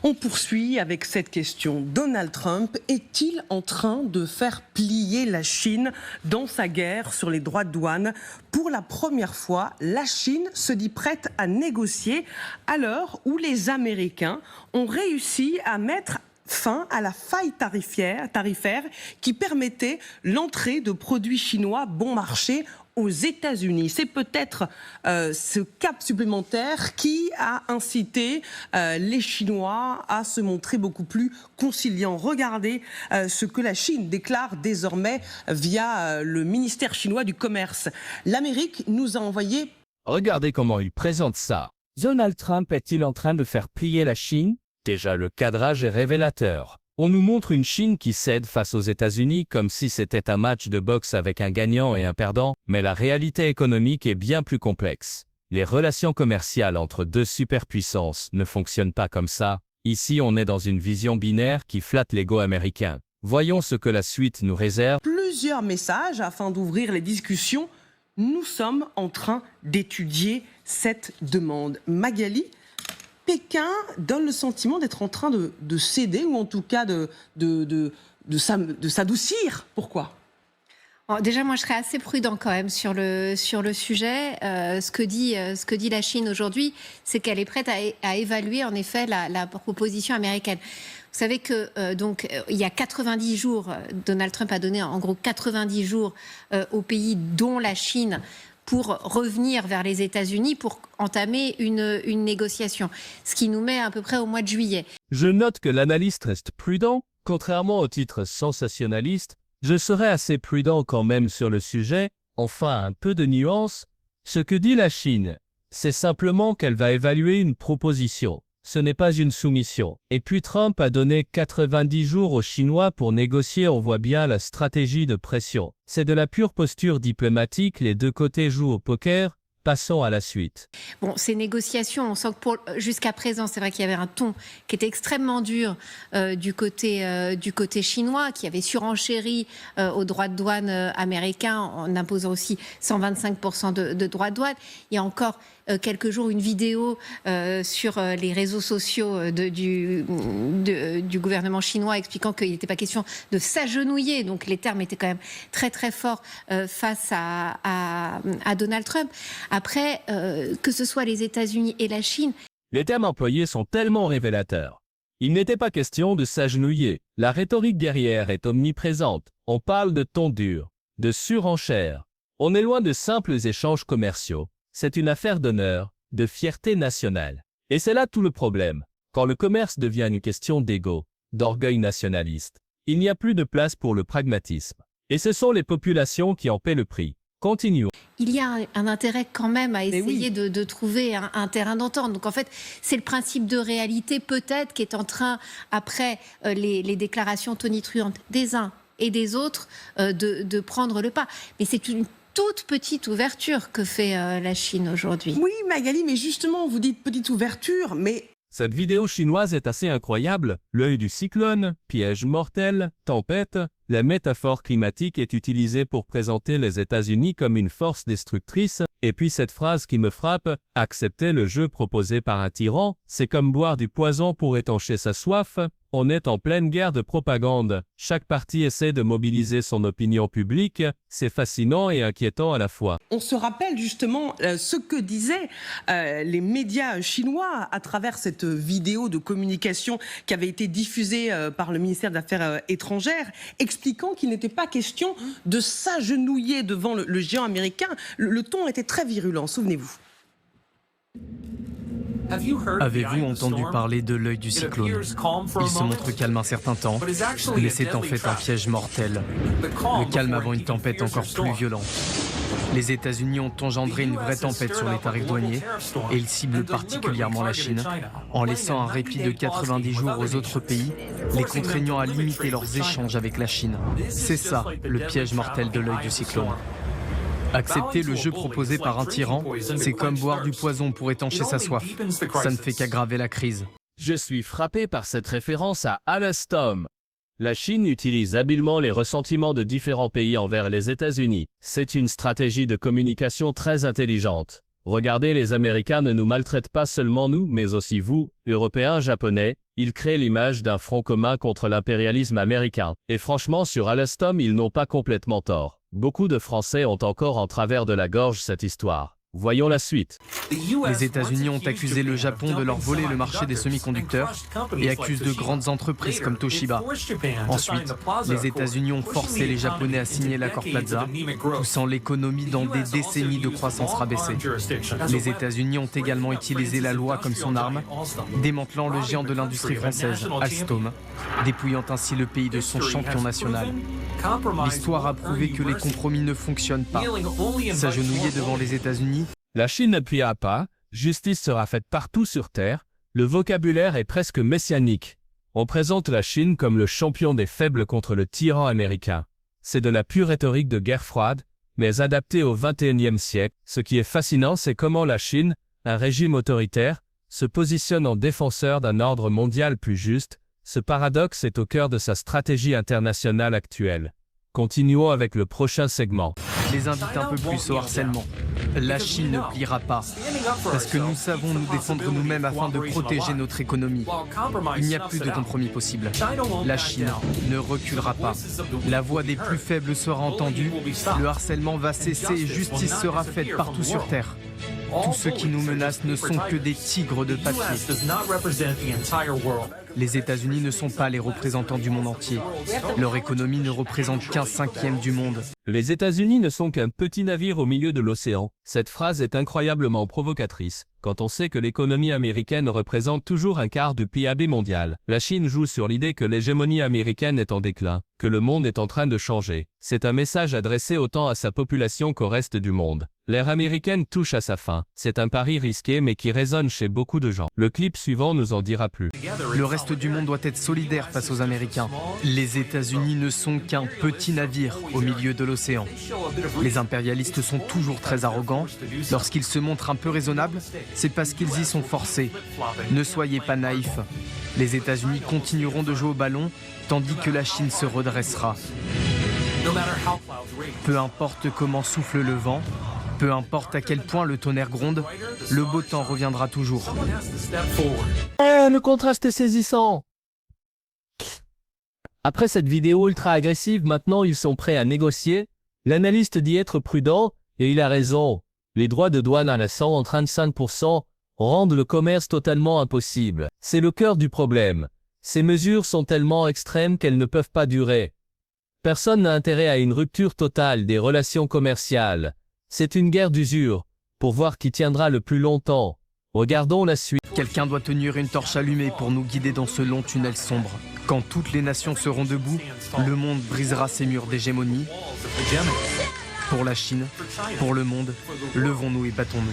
On poursuit avec cette question. Donald Trump est-il en train de faire plier la Chine dans sa guerre sur les droits de douane? Pour la première fois, la Chine se dit prête à négocier à l'heure où les Américains ont réussi à mettre fin à la faille tarifaire qui permettait l'entrée de produits chinois bon marché aux États-Unis. C'est peut-être ce cap supplémentaire qui a incité les Chinois à se montrer beaucoup plus conciliants. Regardez ce que la Chine déclare désormais via le ministère chinois du Commerce. L'Amérique nous a envoyé... Regardez comment il présente ça. Donald Trump est-il en train de faire plier la Chine? Déjà le cadrage est révélateur. On nous montre une Chine qui cède face aux États-Unis comme si c'était un match de boxe avec un gagnant et un perdant, mais la réalité économique est bien plus complexe. Les relations commerciales entre deux superpuissances ne fonctionnent pas comme ça. Ici, on est dans une vision binaire qui flatte l'ego américain. Voyons ce que la suite nous réserve. Plusieurs messages afin d'ouvrir les discussions. Nous sommes en train d'étudier cette demande. Magali, Pékin donne le sentiment d'être en train de céder ou en tout cas de s'adoucir. Pourquoi ? Bon, déjà, moi, je serais assez prudent quand même sur le sujet. Ce que dit la Chine aujourd'hui, c'est qu'elle est prête à évaluer en effet la proposition américaine. Vous savez que donc il y a 90 jours, Donald Trump a donné en gros 90 jours aux pays dont la Chine pour revenir vers les États-Unis pour entamer une négociation, ce qui nous met à peu près au mois de juillet. Je note que l'analyste reste prudent. Contrairement au titre sensationnaliste, je serai assez prudent quand même sur le sujet. Enfin, un peu de nuance. Ce que dit la Chine, c'est simplement qu'elle va évaluer une proposition. Ce n'est pas une soumission. Et puis Trump a donné 90 jours aux Chinois pour négocier, on voit bien la stratégie de pression. C'est de la pure posture diplomatique, les deux côtés jouent au poker. Passons à la suite. Bon, ces négociations, on sent que jusqu'à présent, c'est vrai qu'il y avait un ton qui était extrêmement dur du côté chinois, qui avait surenchéri aux droits de douane américains en imposant aussi 125% de droits de douane. Il y a encore quelques jours une vidéo sur les réseaux sociaux du gouvernement chinois expliquant qu'il n'était pas question de s'agenouiller. Donc les termes étaient quand même très très forts face à Donald Trump. Après, que ce soit les États-Unis et la Chine... Les termes employés sont tellement révélateurs. Il n'était pas question de s'agenouiller. La rhétorique guerrière est omniprésente. On parle de ton dur, de surenchère. On est loin de simples échanges commerciaux. C'est une affaire d'honneur, de fierté nationale. Et c'est là tout le problème. Quand le commerce devient une question d'ego, d'orgueil nationaliste, il n'y a plus de place pour le pragmatisme. Et ce sont les populations qui en paient le prix. Continuons. Il y a un intérêt quand même à essayer de trouver un terrain d'entente. Donc en fait, c'est le principe de réalité peut-être qui est en train, après les déclarations tonitruantes des uns et des autres, de prendre le pas. Mais c'est une toute petite ouverture que fait la Chine aujourd'hui. Oui, Magali, mais justement, vous dites petite ouverture, mais... Cette vidéo chinoise est assez incroyable. L'œil du cyclone, piège mortel, tempête. La métaphore climatique est utilisée pour présenter les États-Unis comme une force destructrice. Et puis cette phrase qui me frappe, accepter le jeu proposé par un tyran, c'est comme boire du poison pour étancher sa soif. On est en pleine guerre de propagande. Chaque parti essaie de mobiliser son opinion publique. C'est fascinant et inquiétant à la fois. On se rappelle justement ce que disaient les médias chinois à travers cette vidéo de communication qui avait été diffusée par le ministère des Affaires étrangères, expliquant qu'il n'était pas question de s'agenouiller devant le géant américain. Le ton était très virulent, souvenez-vous. Avez-vous entendu parler de l'œil du cyclone? Il se montre calme un certain temps, mais c'est en fait un piège mortel. Le calme avant une tempête encore plus violente. Les États-Unis ont engendré une vraie tempête sur les tarifs douaniers et ils ciblent particulièrement la Chine, en laissant un répit de 90 jours aux autres pays, les contraignant à limiter leurs échanges avec la Chine. C'est ça, le piège mortel de l'œil du cyclone. Accepter le jeu proposé par un tyran, c'est comme boire du poison pour étancher sa soif. Ça ne fait qu'aggraver la crise. Je suis frappé par cette référence à Alstom. La Chine utilise habilement les ressentiments de différents pays envers les États-Unis. C'est une stratégie de communication très intelligente. Regardez, les Américains ne nous maltraitent pas seulement nous, mais aussi vous, Européens, Japonais. Ils créent l'image d'un front commun contre l'impérialisme américain. Et franchement, sur Alstom, ils n'ont pas complètement tort. Beaucoup de Français ont encore en travers de la gorge cette histoire. Voyons la suite. Les États-Unis ont accusé le Japon de leur voler le marché des semi-conducteurs et accusent de grandes entreprises comme Toshiba. Ensuite, les États-Unis ont forcé les Japonais à signer l'accord Plaza, poussant l'économie dans des décennies de croissance rabaissée. Les États-Unis ont également utilisé la loi comme son arme, démantelant le géant de l'industrie française, Alstom, dépouillant ainsi le pays de son champion national. L'histoire a prouvé que les compromis ne fonctionnent pas. S'agenouiller devant les États-Unis, La Chine ne pliera pas, justice sera faite partout sur Terre, le vocabulaire est presque messianique. On présente la Chine comme le champion des faibles contre le tyran américain. C'est de la pure rhétorique de guerre froide, mais adaptée au XXIe siècle. Ce qui est fascinant, c'est comment la Chine, un régime autoritaire, se positionne en défenseur d'un ordre mondial plus juste. Ce paradoxe est au cœur de sa stratégie internationale actuelle. Continuons avec le prochain segment. les invite un peu plus au harcèlement. La Chine ne pliera pas, parce que nous savons nous défendre nous-mêmes afin de protéger notre économie. Il n'y a plus de compromis possible. La Chine ne reculera pas. La voix des plus faibles sera entendue, le harcèlement va cesser et justice sera faite partout sur Terre. Tous ceux qui nous menacent ne sont que des tigres de papier. Les États-Unis ne sont pas les représentants du monde entier. Leur économie ne représente qu'un cinquième du monde. Les États-Unis ne sont qu'un petit navire au milieu de l'océan. Cette phrase est incroyablement provocatrice, quand on sait que l'économie américaine représente toujours un quart du PIB mondial. La Chine joue sur l'idée que l'hégémonie américaine est en déclin, que le monde est en train de changer. C'est un message adressé autant à sa population qu'au reste du monde. L'ère américaine touche à sa fin. C'est un pari risqué mais qui résonne chez beaucoup de gens. Le clip suivant nous en dira plus. Le reste du monde doit être solidaire face aux Américains. Les États-Unis ne sont qu'un petit navire au milieu de l'océan. Les impérialistes sont toujours très arrogants. Lorsqu'ils se montrent un peu raisonnables, c'est parce qu'ils y sont forcés. Ne soyez pas naïfs. Les États-Unis continueront de jouer au ballon, tandis que la Chine se redressera. Peu importe comment souffle le vent, peu importe à quel point le tonnerre gronde, le beau temps reviendra toujours. Le contraste est saisissant. Après cette vidéo ultra agressive, maintenant ils sont prêts à négocier. L'analyste dit être prudent, et il a raison. Les droits de douane à la 135% rendent le commerce totalement impossible. C'est le cœur du problème. Ces mesures sont tellement extrêmes qu'elles ne peuvent pas durer. Personne n'a intérêt à une rupture totale des relations commerciales. C'est une guerre d'usure, pour voir qui tiendra le plus longtemps. Regardons la suite. Quelqu'un doit tenir une torche allumée pour nous guider dans ce long tunnel sombre. Quand toutes les nations seront debout, le monde brisera ses murs d'hégémonie. Pour la Chine, pour le monde, levons-nous et battons-nous.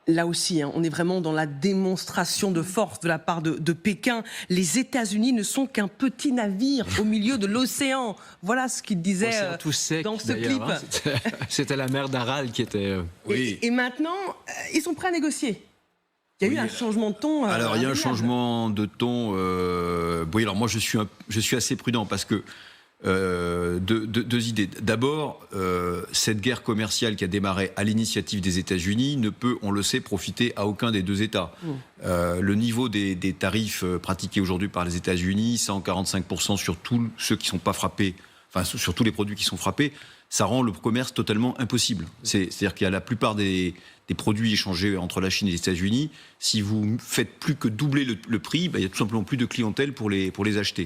Là aussi, on est vraiment dans la démonstration de force de la part de Pékin. Les États-Unis ne sont qu'un petit navire au milieu de l'océan. Voilà ce qu'il disait dans ce clip. C'était la mer d'Aral qui était... oui. Et maintenant, ils sont prêts à négocier. Il y a eu un changement de ton. Alors, il y a un changement de ton. Oui, alors moi, je suis assez prudent parce que deux idées. D'abord, cette guerre commerciale qui a démarré à l'initiative des États-Unis ne peut, on le sait, profiter à aucun des deux États. Le niveau des tarifs pratiqués aujourd'hui par les États-Unis, 145% sur tous ceux qui ne sont pas frappés, enfin sur tous les produits qui sont frappés, ça rend le commerce totalement impossible. C'est-à-dire qu'il y a la plupart des produits échangés entre la Chine et les États-Unis. Si vous faites plus que doubler le prix, il n'y a tout simplement plus de clientèle pour les acheter.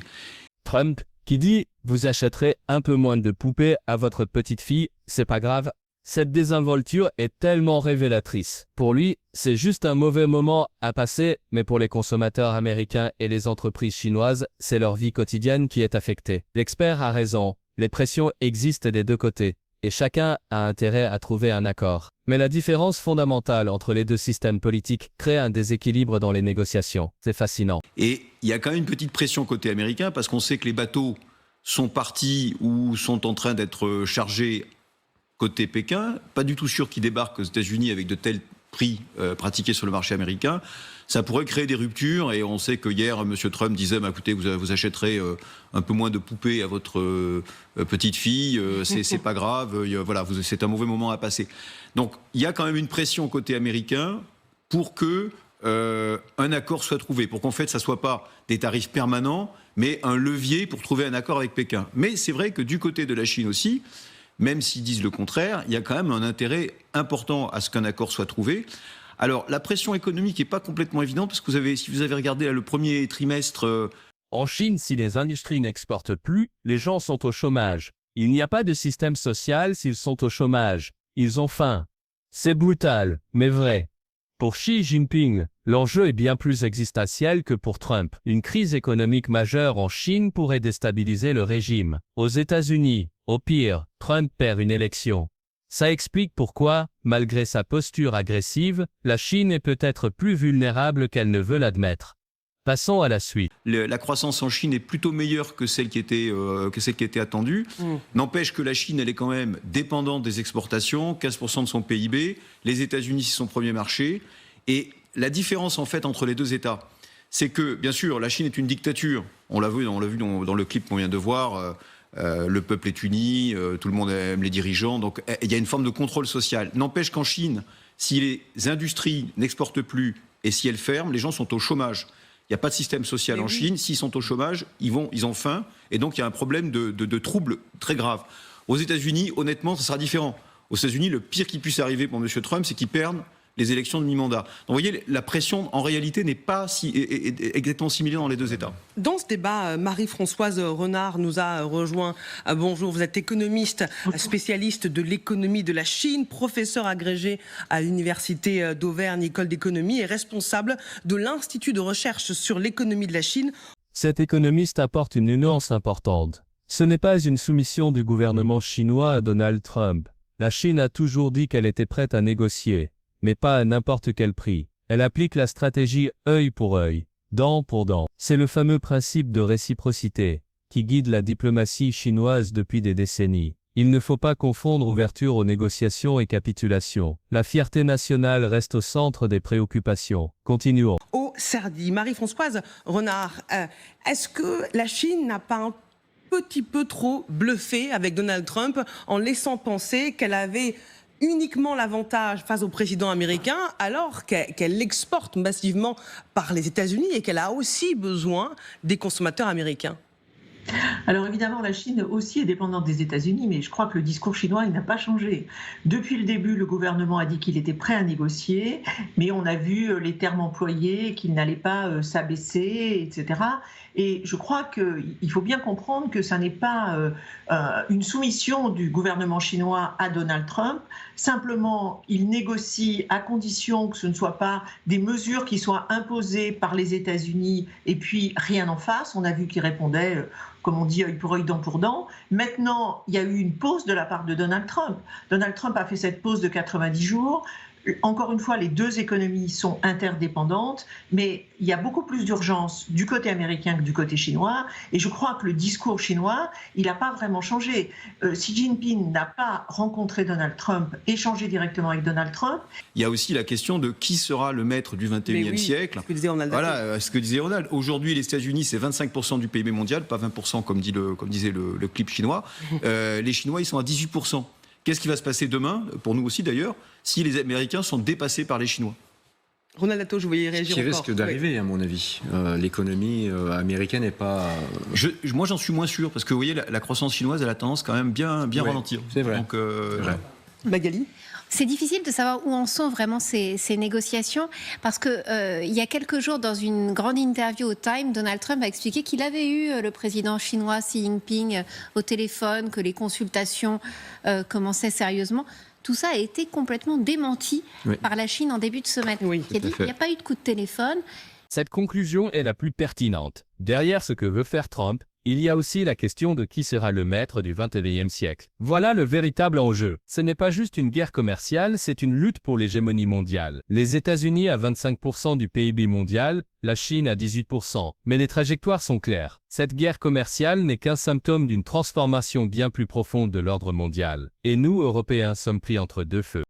Trump qui dit « Vous achèterez un peu moins de poupées à votre petite fille, c'est pas grave ». Cette désinvolture est tellement révélatrice. Pour lui, c'est juste un mauvais moment à passer, mais pour les consommateurs américains et les entreprises chinoises, c'est leur vie quotidienne qui est affectée. L'expert a raison, les pressions existent des deux côtés, et chacun a intérêt à trouver un accord. Mais la différence fondamentale entre les deux systèmes politiques crée un déséquilibre dans les négociations. C'est fascinant. Et il y a quand même une petite pression côté américain, parce qu'on sait que les bateaux sont partis ou sont en train d'être chargés côté Pékin. Pas du tout sûr qu'ils débarquent aux États-Unis avec de telles prix pratiqués sur le marché américain, ça pourrait créer des ruptures. Et on sait que hier, M. Trump disait, écoutez, vous achèterez un peu moins de poupées à votre petite fille, c'est pas grave, voilà, c'est un mauvais moment à passer. Donc il y a quand même une pression côté américain pour que un accord soit trouvé, pour qu'en fait ça soit pas des tarifs permanents, mais un levier pour trouver un accord avec Pékin. Mais c'est vrai que du côté de la Chine aussi, même s'ils disent le contraire, il y a quand même un intérêt important à ce qu'un accord soit trouvé. Alors la pression économique n'est pas complètement évidente, parce que si vous avez regardé là, le premier trimestre... En Chine, si les industries n'exportent plus, les gens sont au chômage. Il n'y a pas de système social s'ils sont au chômage. Ils ont faim. C'est brutal, mais vrai. Pour Xi Jinping, l'enjeu est bien plus existentiel que pour Trump. Une crise économique majeure en Chine pourrait déstabiliser le régime. Aux États-Unis, au pire, Trump perd une élection. Ça explique pourquoi, malgré sa posture agressive, la Chine est peut-être plus vulnérable qu'elle ne veut l'admettre. Passons à la suite. La croissance en Chine est plutôt meilleure que celle qui était attendue. N'empêche que la Chine, elle est quand même dépendante des exportations, 15% de son PIB. Les États-Unis, c'est son premier marché. Et la différence, en fait, entre les deux États, c'est que, bien sûr, la Chine est une dictature. On l'a vu dans le clip qu'on vient de voir. Le peuple est uni, tout le monde aime les dirigeants. Donc, il y a une forme de contrôle social. N'empêche qu'en Chine, si les industries n'exportent plus et si elles ferment, les gens sont au chômage. Il n'y a pas de système social en Chine. S'ils sont au chômage, ils ont faim. Et donc, il y a un problème de troubles très grave. Aux États-Unis, honnêtement, ça sera différent. Aux États-Unis, le pire qui puisse arriver pour M. Trump, c'est qu'ils perdent les élections de mi-mandat. Donc, vous voyez, la pression, en réalité, n'est pas exactement similaire dans les deux États. Dans ce débat, Marie-Françoise Renard nous a rejoint. Bonjour, vous êtes économiste, spécialiste de l'économie de la Chine, professeur agrégé à l'Université d'Auvergne, école d'économie, et responsable de l'Institut de recherche sur l'économie de la Chine. Cet économiste apporte une nuance importante. Ce n'est pas une soumission du gouvernement chinois à Donald Trump. La Chine a toujours dit qu'elle était prête à négocier, mais pas à n'importe quel prix. Elle applique la stratégie œil pour œil, dent pour dent. C'est le fameux principe de réciprocité qui guide la diplomatie chinoise depuis des décennies. Il ne faut pas confondre ouverture aux négociations et capitulation. La fierté nationale reste au centre des préoccupations. Continuons. Au Serdi, Marie-Françoise Renard, est-ce que la Chine n'a pas un petit peu trop bluffé avec Donald Trump en laissant penser qu'elle avait uniquement l'avantage face au président américain, alors qu'elle l'exporte massivement par les États-Unis et qu'elle a aussi besoin des consommateurs américains? Alors évidemment, la Chine aussi est dépendante des États-Unis, mais je crois que le discours chinois, il n'a pas changé. Depuis le début, le gouvernement a dit qu'il était prêt à négocier, mais on a vu les termes employés, qu'il n'allait pas s'abaisser, etc. Et je crois qu'il faut bien comprendre que ça n'est pas une soumission du gouvernement chinois à Donald Trump. Simplement, il négocie à condition que ce ne soit pas des mesures qui soient imposées par les États-Unis et puis rien en face. On a vu qu'il répondait, comme on dit, œil pour œil, dent pour dent. Maintenant, il y a eu une pause de la part de Donald Trump. Donald Trump a fait cette pause de 90 jours. Encore une fois, les deux économies sont interdépendantes, mais il y a beaucoup plus d'urgence du côté américain que du côté chinois. Et je crois que le discours chinois, il n'a pas vraiment changé. Xi Jinping n'a pas rencontré Donald Trump, échangé directement avec Donald Trump. Il y a aussi la question de qui sera le maître du 21e siècle. Ce que disait Ronald. Voilà, ce que disait Ronald. Aujourd'hui, les États-Unis, c'est 25% du PIB mondial, pas 20% comme disait le clip chinois. Les Chinois, ils sont à 18%. Qu'est-ce qui va se passer demain, pour nous aussi d'ailleurs, si les Américains sont dépassés par les Chinois? Ronald Lato, je voyais réagir. Ce qui risque d'arriver, à mon avis. L'économie américaine n'est pas... Moi, j'en suis moins sûr, parce que vous voyez, la croissance chinoise, elle a tendance quand même bien ralentir. C'est vrai. Donc, Magali? C'est difficile de savoir où en sont vraiment ces négociations, parce que il y a quelques jours, dans une grande interview au Time, Donald Trump a expliqué qu'il avait eu le président chinois Xi Jinping au téléphone, que les consultations commençaient sérieusement. Tout ça a été complètement démenti par la Chine en début de semaine. Qui a dit qu'il n'y a pas eu de coup de téléphone. Cette conclusion est la plus pertinente. Derrière ce que veut faire Trump, il y a aussi la question de qui sera le maître du 21e siècle. Voilà le véritable enjeu. Ce n'est pas juste une guerre commerciale, c'est une lutte pour l'hégémonie mondiale. Les États-Unis à 25% du PIB mondial, la Chine à 18%. Mais les trajectoires sont claires. Cette guerre commerciale n'est qu'un symptôme d'une transformation bien plus profonde de l'ordre mondial. Et nous, Européens, sommes pris entre deux feux.